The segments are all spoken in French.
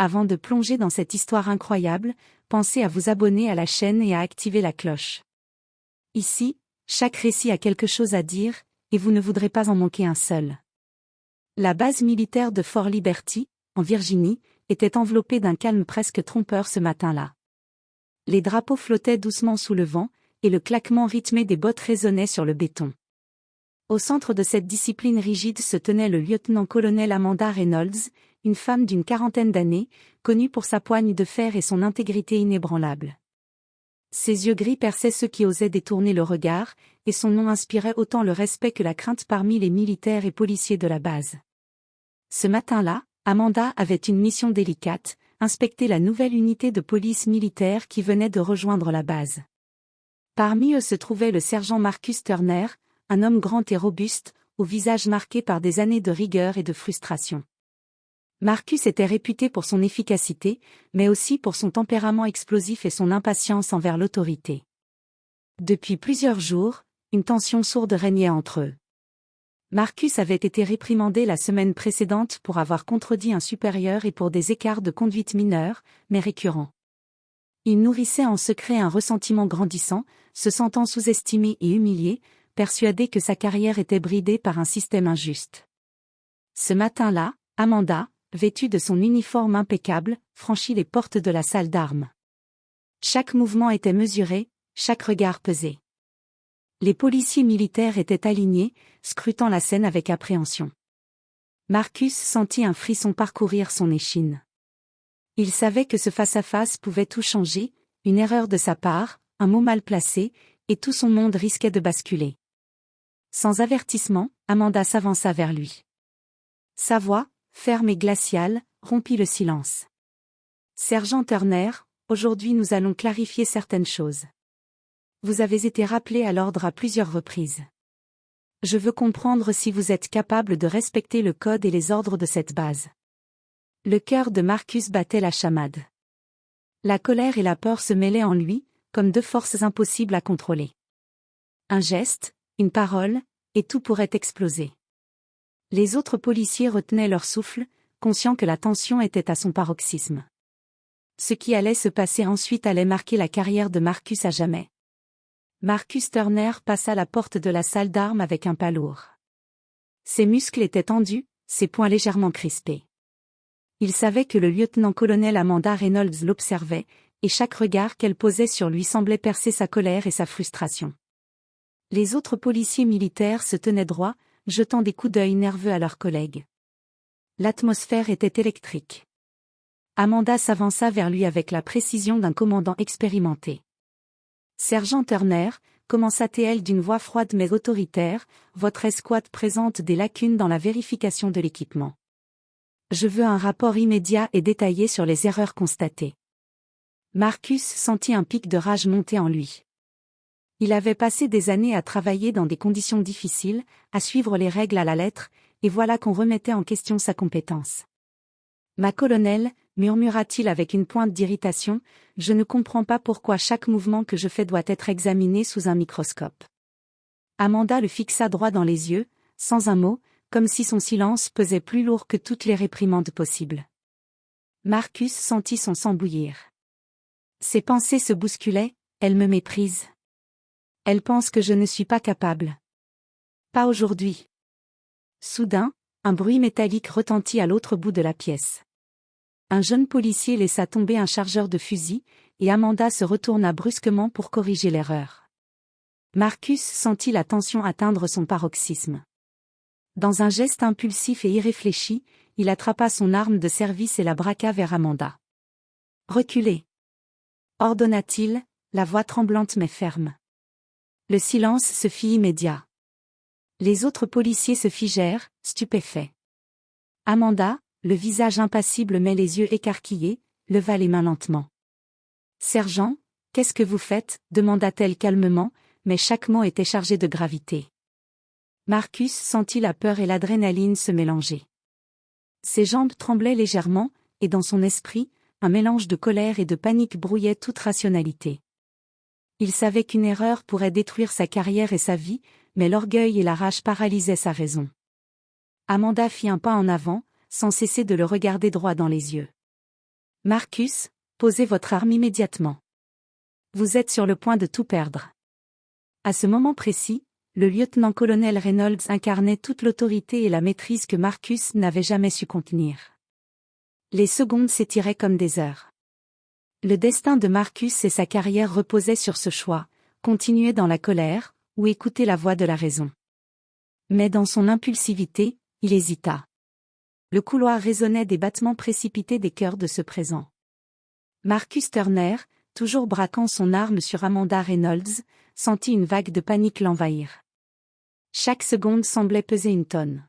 Avant de plonger dans cette histoire incroyable, pensez à vous abonner à la chaîne et à activer la cloche. Ici, chaque récit a quelque chose à dire, et vous ne voudrez pas en manquer un seul. La base militaire de Fort Liberty, en Virginie, était enveloppée d'un calme presque trompeur ce matin-là. Les drapeaux flottaient doucement sous le vent, et le claquement rythmé des bottes résonnait sur le béton. Au centre de cette discipline rigide se tenait le lieutenant-colonel Amanda Reynolds, une femme d'une quarantaine d'années, connue pour sa poigne de fer et son intégrité inébranlable. Ses yeux gris perçaient ceux qui osaient détourner le regard, et son nom inspirait autant le respect que la crainte parmi les militaires et policiers de la base. Ce matin-là, Amanda avait une mission délicate, inspecter la nouvelle unité de police militaire qui venait de rejoindre la base. Parmi eux se trouvait le sergent Marcus Turner, un homme grand et robuste, au visage marqué par des années de rigueur et de frustration. Marcus était réputé pour son efficacité, mais aussi pour son tempérament explosif et son impatience envers l'autorité. Depuis plusieurs jours, une tension sourde régnait entre eux. Marcus avait été réprimandé la semaine précédente pour avoir contredit un supérieur et pour des écarts de conduite mineurs, mais récurrents. Il nourrissait en secret un ressentiment grandissant, se sentant sous-estimé et humilié, persuadé que sa carrière était bridée par un système injuste. Ce matin-là, Amanda, vêtue de son uniforme impeccable, franchit les portes de la salle d'armes. Chaque mouvement était mesuré, chaque regard pesé. Les policiers militaires étaient alignés, scrutant la scène avec appréhension. Marcus sentit un frisson parcourir son échine. Il savait que ce face-à-face pouvait tout changer, une erreur de sa part, un mot mal placé, et tout son monde risquait de basculer. Sans avertissement, Amanda s'avança vers lui. Sa voix, ferme et glaciale, rompit le silence. « Sergent Turner, aujourd'hui nous allons clarifier certaines choses. Vous avez été rappelé à l'ordre à plusieurs reprises. Je veux comprendre si vous êtes capable de respecter le code et les ordres de cette base. » Le cœur de Marcus battait la chamade. La colère et la peur se mêlaient en lui, comme deux forces impossibles à contrôler. Un geste, une parole, et tout pourrait exploser. Les autres policiers retenaient leur souffle, conscients que la tension était à son paroxysme. Ce qui allait se passer ensuite allait marquer la carrière de Marcus à jamais. Marcus Turner passa la porte de la salle d'armes avec un pas lourd. Ses muscles étaient tendus, ses poings légèrement crispés. Il savait que le lieutenant-colonel Amanda Reynolds l'observait, et chaque regard qu'elle posait sur lui semblait percer sa colère et sa frustration. Les autres policiers militaires se tenaient droits, jetant des coups d'œil nerveux à leurs collègues. L'atmosphère était électrique. Amanda s'avança vers lui avec la précision d'un commandant expérimenté. « Sergent Turner », commença-t-elle d'une voix froide mais autoritaire, « votre escouade présente des lacunes dans la vérification de l'équipement. Je veux un rapport immédiat et détaillé sur les erreurs constatées. » Marcus sentit un pic de rage monter en lui. Il avait passé des années à travailler dans des conditions difficiles, à suivre les règles à la lettre, et voilà qu'on remettait en question sa compétence. « Ma colonel », murmura-t-il avec une pointe d'irritation, « je ne comprends pas pourquoi chaque mouvement que je fais doit être examiné sous un microscope. » Amanda le fixa droit dans les yeux, sans un mot, comme si son silence pesait plus lourd que toutes les réprimandes possibles. Marcus sentit son sang bouillir. Ses pensées se bousculaient, « Elle me méprise. Elle pense que je ne suis pas capable. Pas aujourd'hui. » Soudain, un bruit métallique retentit à l'autre bout de la pièce. Un jeune policier laissa tomber un chargeur de fusil, et Amanda se retourna brusquement pour corriger l'erreur. Marcus sentit la tension atteindre son paroxysme. Dans un geste impulsif et irréfléchi, il attrapa son arme de service et la braqua vers Amanda. « Reculez !» ordonna-t-il, la voix tremblante mais ferme. Le silence se fit immédiat. Les autres policiers se figèrent, stupéfaits. Amanda, le visage impassible mais les yeux écarquillés, leva les mains lentement. « Sergent, qu'est-ce que vous faites » demanda-t-elle calmement, mais chaque mot était chargé de gravité. Marcus sentit la peur et l'adrénaline se mélanger. Ses jambes tremblaient légèrement, et dans son esprit, un mélange de colère et de panique brouillait toute rationalité. Il savait qu'une erreur pourrait détruire sa carrière et sa vie, mais l'orgueil et la rage paralysaient sa raison. Amanda fit un pas en avant, sans cesser de le regarder droit dans les yeux. Marcus, posez votre arme immédiatement. Vous êtes sur le point de tout perdre. À ce moment précis, le lieutenant-colonel Reynolds incarnait toute l'autorité et la maîtrise que Marcus n'avait jamais su contenir. Les secondes s'étiraient comme des heures. Le destin de Marcus et sa carrière reposaient sur ce choix, continuer dans la colère, ou écouter la voix de la raison. Mais dans son impulsivité, il hésita. Le couloir résonnait des battements précipités des cœurs de ce présent. Marcus Turner, toujours braquant son arme sur Amanda Reynolds, sentit une vague de panique l'envahir. Chaque seconde semblait peser une tonne.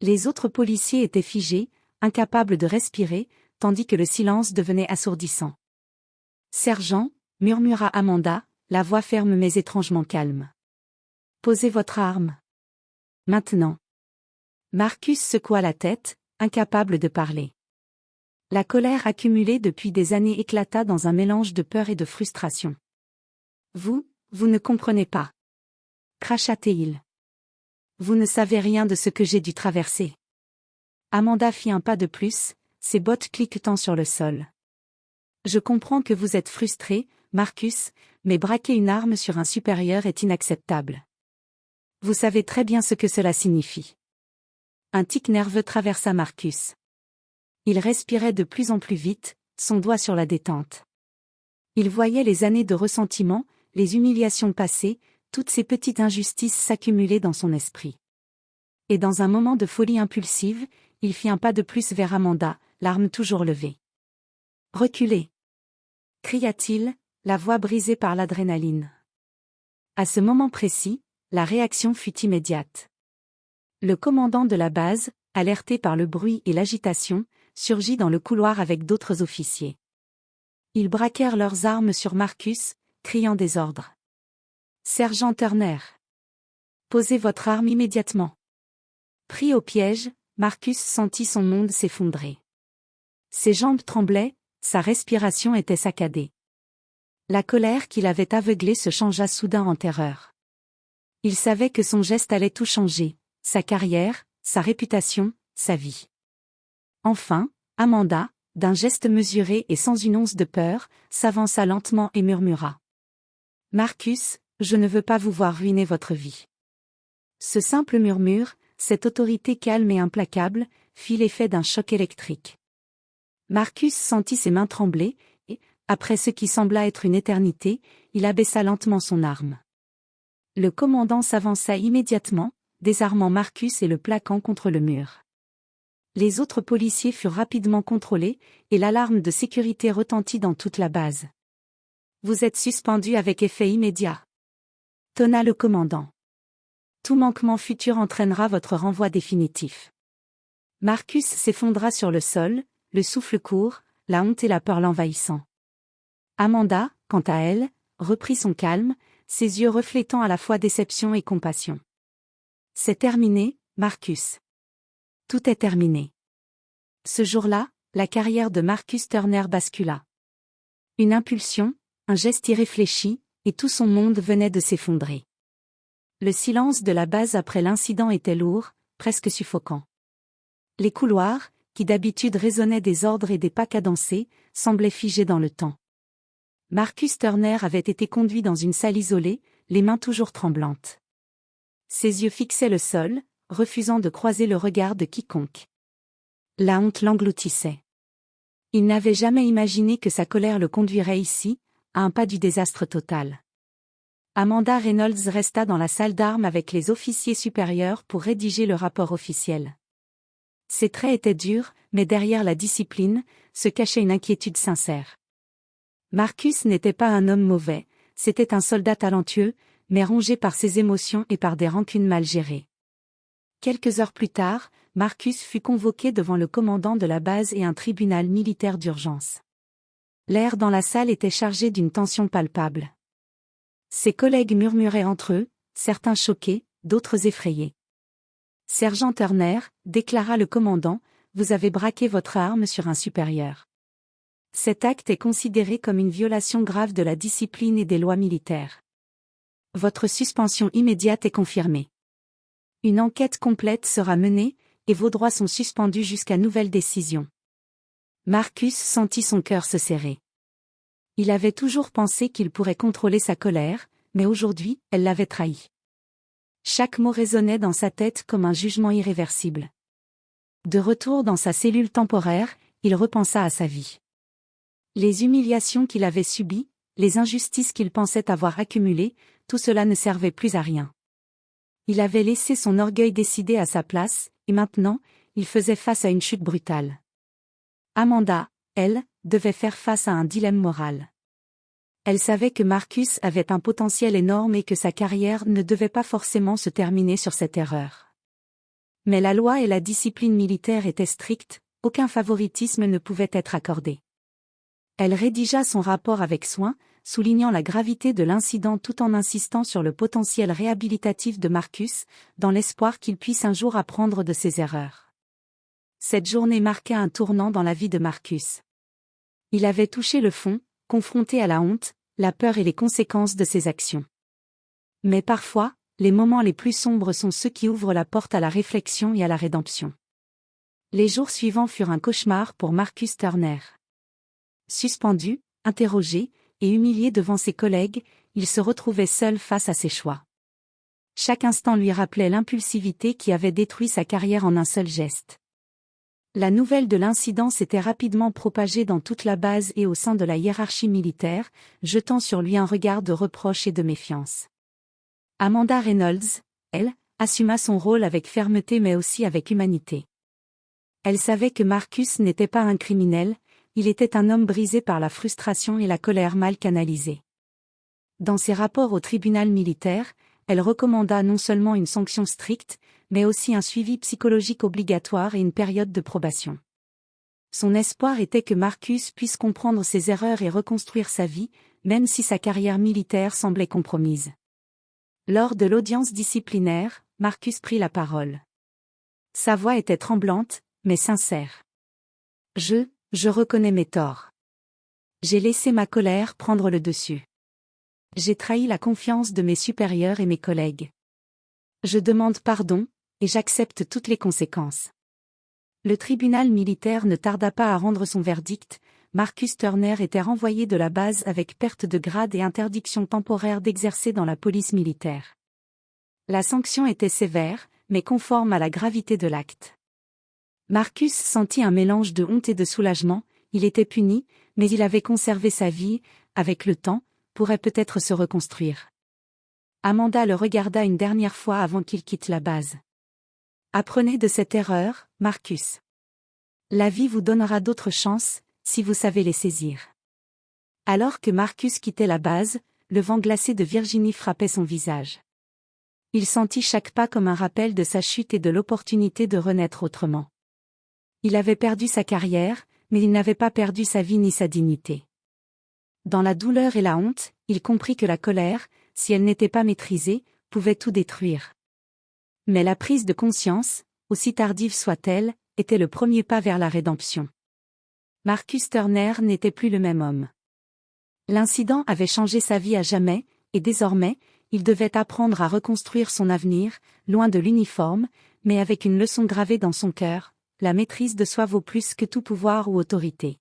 Les autres policiers étaient figés, incapables de respirer, tandis que le silence devenait assourdissant. « Sergent », murmura Amanda, la voix ferme mais étrangement calme. « Posez votre arme. Maintenant. » Marcus secoua la tête, incapable de parler. La colère accumulée depuis des années éclata dans un mélange de peur et de frustration. « Vous ne comprenez pas. » cracha-t-il. « Vous ne savez rien de ce que j'ai dû traverser. » Amanda fit un pas de plus, ses bottes cliquetant sur le sol. « Je comprends que vous êtes frustré, Marcus, mais braquer une arme sur un supérieur est inacceptable. Vous savez très bien ce que cela signifie. » Un tic nerveux traversa Marcus. Il respirait de plus en plus vite, son doigt sur la détente. Il voyait les années de ressentiment, les humiliations passées, toutes ces petites injustices s'accumuler dans son esprit. Et dans un moment de folie impulsive, il fit un pas de plus vers Amanda, l'arme toujours levée. « Reculez !» cria-t-il, la voix brisée par l'adrénaline. À ce moment précis, la réaction fut immédiate. Le commandant de la base, alerté par le bruit et l'agitation, surgit dans le couloir avec d'autres officiers. Ils braquèrent leurs armes sur Marcus, criant des ordres. « Sergent Turner. Posez votre arme immédiatement. » Pris au piège, Marcus sentit son monde s'effondrer. Ses jambes tremblaient, sa respiration était saccadée. La colère qui l'avait aveuglé se changea soudain en terreur. Il savait que son geste allait tout changer, sa carrière, sa réputation, sa vie. Enfin, Amanda, d'un geste mesuré et sans une once de peur, s'avança lentement et murmura. « Marcus, je ne veux pas vous voir ruiner votre vie. » Ce simple murmure, cette autorité calme et implacable, fit l'effet d'un choc électrique. Marcus sentit ses mains trembler, et, après ce qui sembla être une éternité, il abaissa lentement son arme. Le commandant s'avança immédiatement, désarmant Marcus et le plaquant contre le mur. Les autres policiers furent rapidement contrôlés, et l'alarme de sécurité retentit dans toute la base. « Vous êtes suspendu avec effet immédiat. » tonna le commandant. « Tout manquement futur entraînera votre renvoi définitif. » Marcus s'effondra sur le sol, le souffle court, la honte et la peur l'envahissant. Amanda, quant à elle, reprit son calme, ses yeux reflétant à la fois déception et compassion. « C'est terminé, Marcus. Tout est terminé. » Ce jour-là, la carrière de Marcus Turner bascula. Une impulsion, un geste irréfléchi, et tout son monde venait de s'effondrer. Le silence de la base après l'incident était lourd, presque suffocant. Les couloirs, qui d'habitude résonnaient des ordres et des pas cadencés, semblaient figés dans le temps. Marcus Turner avait été conduit dans une salle isolée, les mains toujours tremblantes. Ses yeux fixaient le sol, refusant de croiser le regard de quiconque. La honte l'engloutissait. Il n'avait jamais imaginé que sa colère le conduirait ici, à un pas du désastre total. Amanda Reynolds resta dans la salle d'armes avec les officiers supérieurs pour rédiger le rapport officiel. Ses traits étaient durs, mais derrière la discipline, se cachait une inquiétude sincère. Marcus n'était pas un homme mauvais, c'était un soldat talentueux, mais rongé par ses émotions et par des rancunes mal gérées. Quelques heures plus tard, Marcus fut convoqué devant le commandant de la base et un tribunal militaire d'urgence. L'air dans la salle était chargé d'une tension palpable. Ses collègues murmuraient entre eux, certains choqués, d'autres effrayés. « Sergent Turner, » déclara le commandant, « vous avez braqué votre arme sur un supérieur. Cet acte est considéré comme une violation grave de la discipline et des lois militaires. Votre suspension immédiate est confirmée. Une enquête complète sera menée, et vos droits sont suspendus jusqu'à nouvelle décision. » Marcus sentit son cœur se serrer. Il avait toujours pensé qu'il pourrait contrôler sa colère, mais aujourd'hui, elle l'avait trahi. Chaque mot résonnait dans sa tête comme un jugement irréversible. De retour dans sa cellule temporaire, il repensa à sa vie. Les humiliations qu'il avait subies, les injustices qu'il pensait avoir accumulées, tout cela ne servait plus à rien. Il avait laissé son orgueil décider à sa place, et maintenant, il faisait face à une chute brutale. Amanda, elle, devait faire face à un dilemme moral. Elle savait que Marcus avait un potentiel énorme et que sa carrière ne devait pas forcément se terminer sur cette erreur. Mais la loi et la discipline militaire étaient strictes, aucun favoritisme ne pouvait être accordé. Elle rédigea son rapport avec soin, soulignant la gravité de l'incident tout en insistant sur le potentiel réhabilitatif de Marcus, dans l'espoir qu'il puisse un jour apprendre de ses erreurs. Cette journée marqua un tournant dans la vie de Marcus. Il avait touché le fond, confronté à la honte, la peur et les conséquences de ses actions. Mais parfois, les moments les plus sombres sont ceux qui ouvrent la porte à la réflexion et à la rédemption. Les jours suivants furent un cauchemar pour Marcus Turner. Suspendu, interrogé et humilié devant ses collègues, il se retrouvait seul face à ses choix. Chaque instant lui rappelait l'impulsivité qui avait détruit sa carrière en un seul geste. La nouvelle de l'incident s'était rapidement propagée dans toute la base et au sein de la hiérarchie militaire, jetant sur lui un regard de reproche et de méfiance. Amanda Reynolds, elle, assuma son rôle avec fermeté mais aussi avec humanité. Elle savait que Marcus n'était pas un criminel, il était un homme brisé par la frustration et la colère mal canalisée. Dans ses rapports au tribunal militaire, elle recommanda non seulement une sanction stricte, mais aussi un suivi psychologique obligatoire et une période de probation. Son espoir était que Marcus puisse comprendre ses erreurs et reconstruire sa vie, même si sa carrière militaire semblait compromise. Lors de l'audience disciplinaire, Marcus prit la parole. Sa voix était tremblante, mais sincère. Je reconnais mes torts. J'ai laissé ma colère prendre le dessus. J'ai trahi la confiance de mes supérieurs et mes collègues. Je demande pardon, et j'accepte toutes les conséquences. Le tribunal militaire ne tarda pas à rendre son verdict, Marcus Turner était renvoyé de la base avec perte de grade et interdiction temporaire d'exercer dans la police militaire. La sanction était sévère, mais conforme à la gravité de l'acte. Marcus sentit un mélange de honte et de soulagement, il était puni, mais il avait conservé sa vie, avec le temps, pourrait peut-être se reconstruire. Amanda le regarda une dernière fois avant qu'il quitte la base. Apprenez de cette erreur, Marcus. La vie vous donnera d'autres chances, si vous savez les saisir. Alors que Marcus quittait la base, le vent glacé de Virginie frappait son visage. Il sentit chaque pas comme un rappel de sa chute et de l'opportunité de renaître autrement. Il avait perdu sa carrière, mais il n'avait pas perdu sa vie ni sa dignité. Dans la douleur et la honte, il comprit que la colère, si elle n'était pas maîtrisée, pouvait tout détruire. Mais la prise de conscience, aussi tardive soit-elle, était le premier pas vers la rédemption. Marcus Turner n'était plus le même homme. L'incident avait changé sa vie à jamais, et désormais, il devait apprendre à reconstruire son avenir, loin de l'uniforme, mais avec une leçon gravée dans son cœur, la maîtrise de soi vaut plus que tout pouvoir ou autorité.